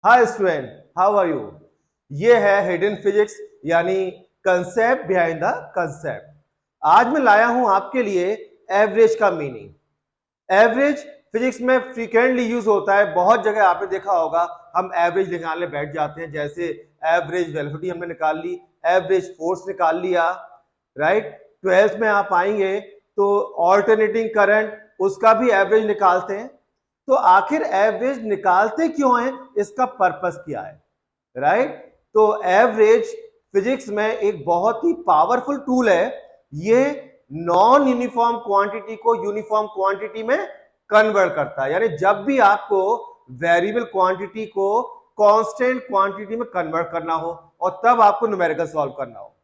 Hi student, how are you. ये है hidden physics, यानी कंसेप्ट बिहाइंड द कंसेप्ट। आज मैं लाया हूं आपके लिए एवरेज का मीनिंग। एवरेज फिजिक्स में फ्रीक्वेंटली यूज होता है। बहुत जगह आपने देखा होगा, हम एवरेज निकालने बैठ जाते हैं। जैसे एवरेज वेलोसिटी हमने निकाल ली, एवरेज फोर्स निकाल लिया, राइट। 12th में आप आएंगे तो ऑल्टरनेटिंग करंट, उसका भी एवरेज निकालते हैं। तो आखिर एवरेज निकालते क्यों हैं, इसका पर्पस क्या है, राइट। तो एवरेज फिजिक्स में एक बहुत ही पावरफुल टूल है। ये नॉन यूनिफॉर्म क्वांटिटी को यूनिफॉर्म क्वांटिटी में कन्वर्ट करता है। यानी जब भी आपको वेरिएबल क्वांटिटी को कांस्टेंट क्वांटिटी में कन्वर्ट करना हो और तब आपको न्यूमेरिकल सॉल्व करना हो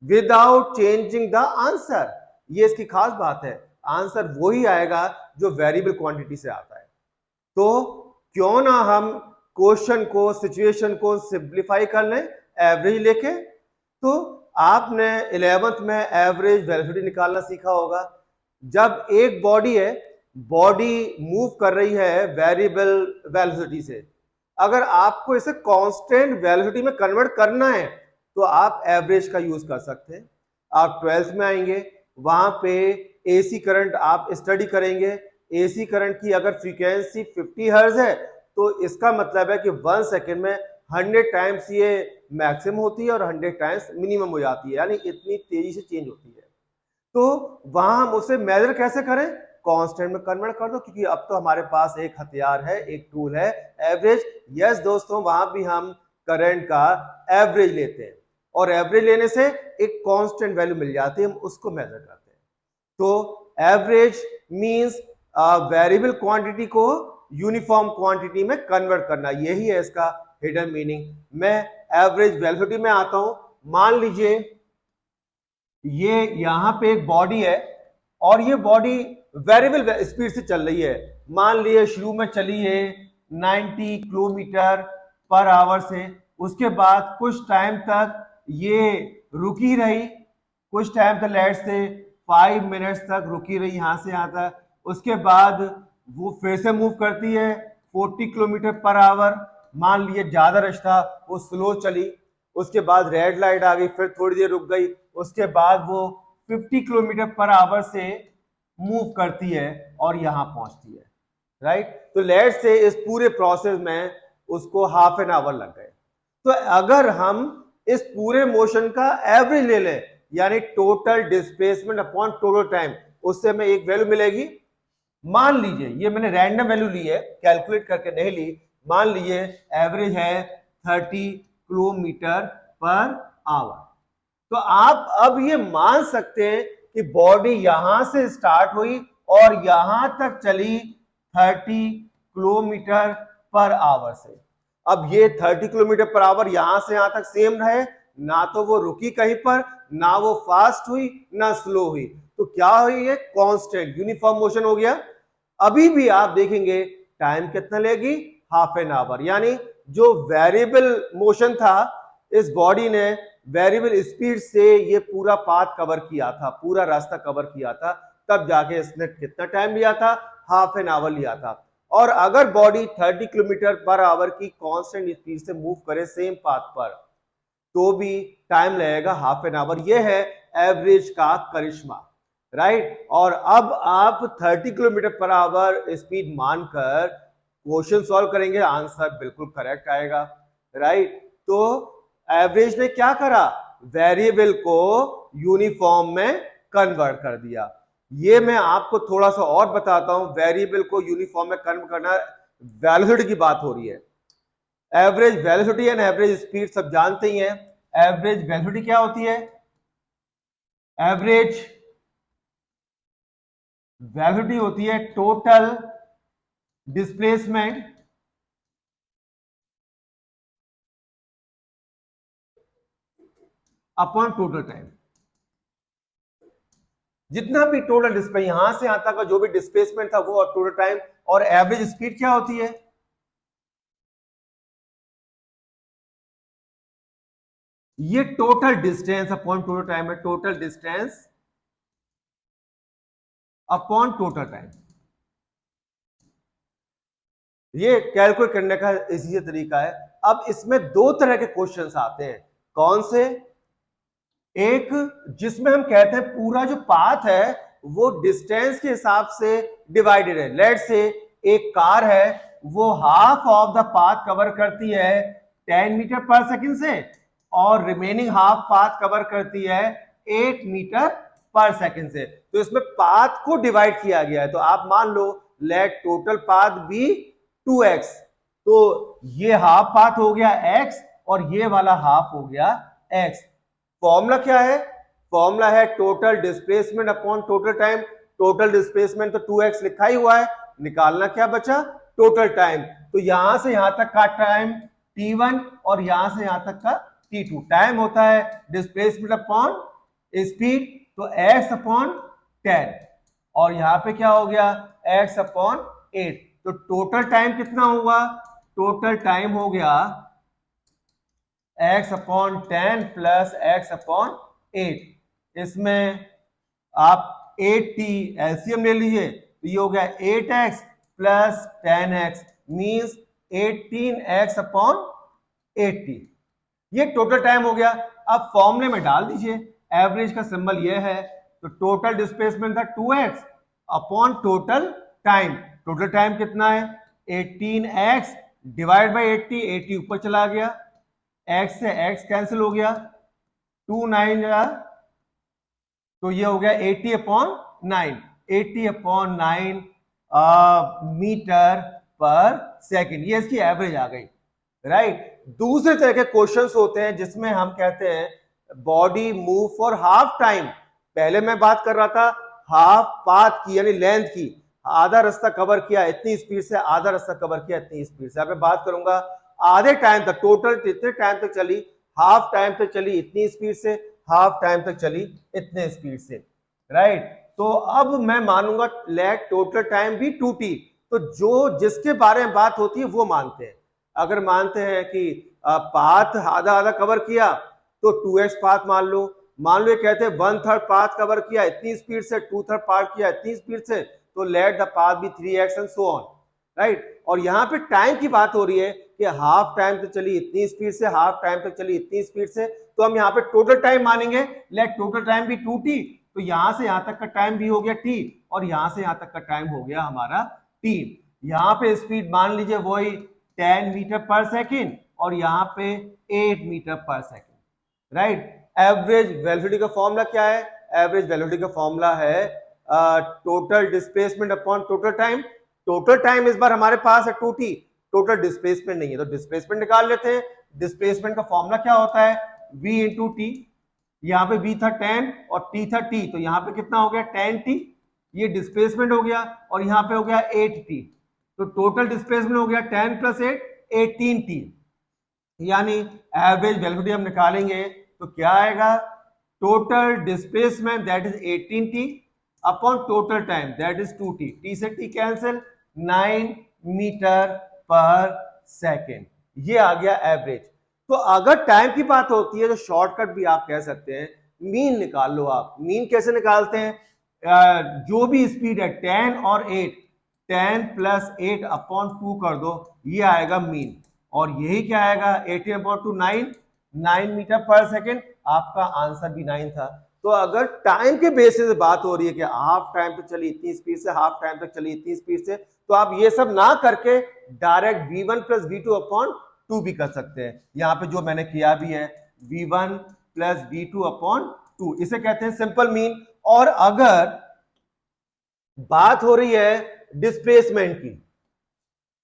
विदाउट चेंजिंग द आंसर, ये इसकी खास बात है। आंसर वही आएगा जो वेरिएबल क्वांटिटी से आता है। तो क्यों ना हम क्वेश्चन को, सिचुएशन को सिंप्लीफाई कर लें एवरेज लेके। तो आपने 11th में एवरेज वेलोसिटी निकालना सीखा होगा। जब एक बॉडी है, बॉडी मूव कर रही है वेरिएबल वेलोसिटी से, अगर आपको इसे कांस्टेंट वेलोसिटी में कन्वर्ट करना है तो आप एवरेज का यूज कर सकते हैं। आप 12th में आएंगे, वहां पे एसी करंट आप स्टडी करेंगे। एसी करंट की अगर फ्रीक्वेंसी 50 हर्ट्ज है तो इसका मतलब है कि 1 सेकेंड में 100 टाइम्स ये मैक्सिमम होती है और 100 टाइम्स मिनिमम हो जाती है, यानी इतनी तेजी से चेंज होती है। तो वहां हम उसे मेजर कैसे करें, कांस्टेंट में कन्वर्ट कर दो, क्योंकि अब तो हमारे पास एक हथियार है, एक टूल है, एवरेज। यस दोस्तों, वहां भी हम करंट का एवरेज लेते हैं और एवरेज लेने से एक कांस्टेंट वैल्यू मिल जाती है, हम उसको मेजर करते हैं। तो एवरेज मींस वेरिएबल क्वांटिटी को यूनिफॉर्म क्वांटिटी में कन्वर्ट करना, यही है इसका हिडन मीनिंग। मैं एवरेज वेलोसिटी में आता हूं। मान लीजिए ये यहां पे एक बॉडी है और ये बॉडी वेरिएबल स्पीड से चल रही है। मान लिए शुरू में चली है 90 किलोमीटर पर आवर से, उसके बाद कुछ टाइम तक ये रुकी रही, कुछ टाइम तक लेट से 5 मिनट्स तक रुकी रही यहां से यहां तक। उसके बाद वो फिर से मूव करती है 40 किलोमीटर पर आवर। मान लिए ज्यादा रास्ता वो स्लो चली, उसके बाद रेड लाइट आ गई, फिर थोड़ी देर रुक गई, उसके बाद वो 50 किलोमीटर पर आवर से मूव करती है और यहां पहुंचती है, राइट। तो लेट से इस पूरे प्रोसेस में उसको हाफ एन आवर लग गए। तो अगर हम इस पूरे मोशन का एवरेज ले लें, यानी total displacement upon total time, उससे हमें एक वैल्यू मिलेगी। मान लीजिए ये मैंने रैंडम वैल्यू ली है, कैलकुलेट करके नहीं ली। मान लीजिए एवरेज है 30 किलोमीटर पर आवर। तो आप अब ये मान सकते हैं कि बॉडी यहां से स्टार्ट हुई और यहां तक चली 30 किलोमीटर पर आवर से। अब ये 30 किलोमीटर पर आवर यहां से यहां तक सेम रहे, ना तो वो रुकी कहीं पर, ना वो फास्ट हुई ना स्लो हुई। तो क्या हुई, ये कांस्टेंट यूनिफॉर्म मोशन हो गया। अभी भी आप देखेंगे टाइम कितना लेगी, हाफ एन आवर। यानी जो वेरिएबल मोशन था, इस बॉडी ने वेरिएबल स्पीड से ये पूरा पाथ कवर किया था, पूरा रास्ता कवर किया था, तब जाके इसने कितना टाइम लिया था, हाफ एन आवर लिया था। और अगर बॉडी 30 किलोमीटर पर आवर की कांस्टेंट स्पीड से मूव करे सेम पाथ पर, तो भी टाइम लगेगा हाफ एन आवर। ये है एवरेज का करिश्मा, राइट। और अब आप 30 किलोमीटर पर आवर स्पीड मानकर क्वेश्चन सॉल्व करेंगे, आंसर बिल्कुल करेक्ट आएगा, राइट। तो एवरेज ने क्या करा, वेरिएबल को यूनिफॉर्म में कन्वर्ट कर दिया। ये मैं आपको थोड़ा सा और बताता हूं, वेरिएबल को यूनिफॉर्म में कन्वर्ट करना, वेलोसिटी की बात हो रही है। Average velocity and average speed सब जानते ही हैं। एवरेज वेलोसिटी क्या होती है, एवरेज वेलोसिटी होती है total displacement upon total time. जितना भी टोटल डिस्प्ले यहां से यहां तक का जो भी डिस्प्लेसमेंट था वो, और टोटल टाइम। और एवरेज स्पीड क्या होती है, ये total distance upon total time है, total distance upon total time. ये कैलकुलेट करने का इजी तरीका है। अब इसमें दो तरह के क्वेश्चंस आते हैं। कौन से? एक जिसमें हम कहते हैं पूरा जो पाथ है वो डिस्टेंस के हिसाब से डिवाइडेड है। लेट से एक कार है, वो half of the path cover करती है 10 मीटर पर सेकंड से, और रिमेनिंग हाफ पाथ कवर करती है 8 मीटर पर सेकंड से। तो इसमें पाथ को डिवाइड किया गया है। तो आप मान लो let total path be 2x, तो ये हाफ पाथ हो गया x और ये वाला हाफ हो गया x। फॉर्मूला क्या है? फॉर्मूला है total displacement upon total time. Total displacement तो 2x लिखा ही हुआ है, निकालना क्या बचा? Total time. तो यहां से यहां तक का टाइम t1 और यहां से यहां तक का t2। टाइम होता है डिस्प्लेसमेंट अपॉन स्पीड, तो x अपॉन 10, और यहां पे क्या हो गया? x upon 8। तो टोटल टाइम कितना हुआ? टोटल टाइम हो गया x upon 10 plus x upon 8। इसमें आप 8t एलसीएम ले लीजिए, तो ये हो गया 8x plus 10x means 18x upon 80। ये टोटल टाइम हो गया। अब फॉर्मूले में डाल दीजिए, एवरेज का सिंबल ये है, तो टोटल डिस्प्लेसमेंट था 2x upon total time. Total time कितना है? 18x divide by 80। 80 ऊपर चला गया, x से x कैंसिल हो गया, 2 9 तो ये हो गया 80 अपॉन 9। 80 अपॉन 9 मीटर पर सेकंड, ये इसकी एवरेज आ गई, राइट। दूसरे तरह के क्वेश्चंस होते हैं जिसमें हम कहते हैं body move for half time. पहले मैं बात कर रहा था हाफ पाथ की, यानी लेंथ की। आधा रास्ता कवर किया इतनी स्पीड से, आधा रास्ता कवर किया इतनी स्पीड से। अब मैं बात करूंगा आधे टाइम तक, टोटल कितने टाइम तक चली? हाफ टाइम तक चली इतनी स्पीड से, हाफ टाइम तक चली इतने स्पीड से, राइट। तो अब मैं मानूंगा लेट टोटल टाइम भी 2t। तो जो जिसके बारे में बात होती है वो मानते हैं। अगर मानते हैं कि पाथ आधा आधा कवर किया तो 2x पाथ मान लो। मान लो ये कहते हैं 1/3 पाथ कवर किया इतनी स्पीड से, 2/3 पाथ किया इतनी स्पीड से, तो let the path be 3x and so on, right. और यहाँ पे टाइम की बात हो रही है कि हाफ टाइम तक चली इतनी स्पीड से, हाफ टाइम तक चली इतनी स्पीड से, तो हम यहाँ पे टोटल टाइम मानेंगे। लेट टोटल टाइम भी 2t, तो यहां से यहां तक का टाइम भी हो गया t, और यहां से यहां तक का टाइम हो गया हमारा t। यहां पे स्पीड मान लीजिए वही 10 मीटर पर सेकेंड, और यहां पे 8 मीटर पर सेकेंड, राइट। एवरेज वेलोसिटी का फॉर्मूला क्या है? एवरेज वेलोसिटी का फॉर्मूला है total displacement upon total time. Total time इस बार हमारे पास है 2t, टोटल डिस्प्लेसमेंट नहीं है, तो डिस्प्लेसमेंट निकाल लेते हैं। डिस्प्लेसमेंट का फॉर्मूला क्या होता है? v into T. यहाँ पे v था 10 और t था t, तो यहाँ पे कितना हो गया? 10t। ये डिस्प्लेसमेंट हो गया, और यहाँ पे हो गया 8t। तो टोटल डिस्प्लेसमेंट हो गया 10 प्लस 8 18t। यानी एवरेज वेलोसिटी हम निकालेंगे तो क्या आएगा? Total displacement that is 18t upon total time that is 2t। t से t कैंसिल, 9 मीटर पर सेकेंड। ये आ गया एवरेज। तो अगर टाइम की बात होती है तो शॉर्टकट भी आप कह सकते हैं, मीन निकाल लो आप। मीन कैसे निकालते हैं? जो भी स्पीड है 10 और 8, 10 प्लस 8 अपॉन 2 कर दो, ये आएगा मीन। और यही क्या आएगा? 18 अपॉन 2 9 मीटर पर सेकेंड। आपका आंसर भी 9 था। तो अगर टाइम के बेसिस से बात हो रही है कि हाफ टाइम तक चली इतनी स्पीड से, हाफ टाइम तक चली इतनी स्पीड से, तो आप ये सब ना करके direct v1 plus v2 upon 2 भी कर सकते हैं। यहां पे जो मैंने किया भी है v1 प्लस v2 अपॉन 2, इसे कहते हैं सिंपल मीन। और अगर बात हो रही है डिस्प्लेसमेंट की,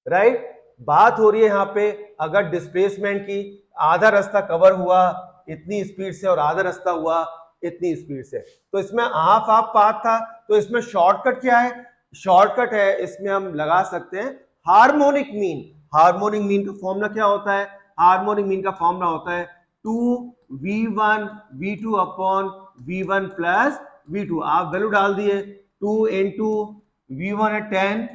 राइट, बात हो रही है यहां पे अगर डिस्प्लेसमेंट की, आधा रास्ता कवर हुआ इतनी स्पीड से और आधा रास्ता हुआ इतनी स्पीड से, तो इसमें हाफ हाफ पाथ था। तो इसमें शॉर्टकट क्या है? शॉर्टकट है, इसमें हम लगा सकते हैं हार्मोनिक मीन। हार्मोनिक मीन का फॉर्मूला क्या होता है? हार्मोनिक मीन का फॉर्मूला होता है 2v1 v2 upon v1 plus v2। आप वैल्यू डाल दिए, 2 इंटू v1 है 10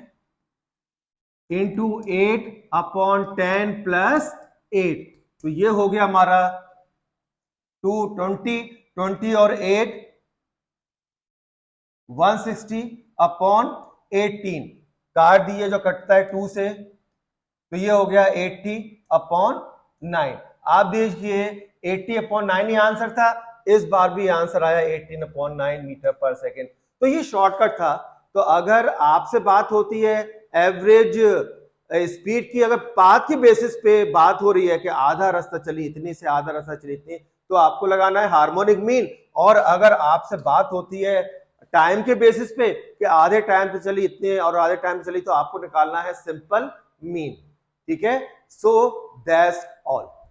इंटू 8 अपॉन 10 प्लस 8, तो ये हो गया हमारा 220, 20 और 8 160 अपॉन 18। काट दिए जो कटता है 2 से, तो ये हो गया 80/9। आप देखिए 80/9 ही आंसर था, इस बार भी आंसर आया 18/9 मीटर पर सेकेंड। तो ये शॉर्टकट था। तो अगर आपसे बात होती है एवरेज स्पीड की, अगर पाथ की बेसिस पे बात हो रही है कि आधा रास्ता चली इतनी से आधा रास्ता चली इतनी, तो आपको लगाना है हार्मोनिक मीन। और अगर आपसे बात होती है टाइम के बेसिस पे कि आधे टाइम पे चली इतने और आधे टाइम पे चली, तो आपको निकालना है सिंपल मीन। ठीक है, सो दैट्स ऑल।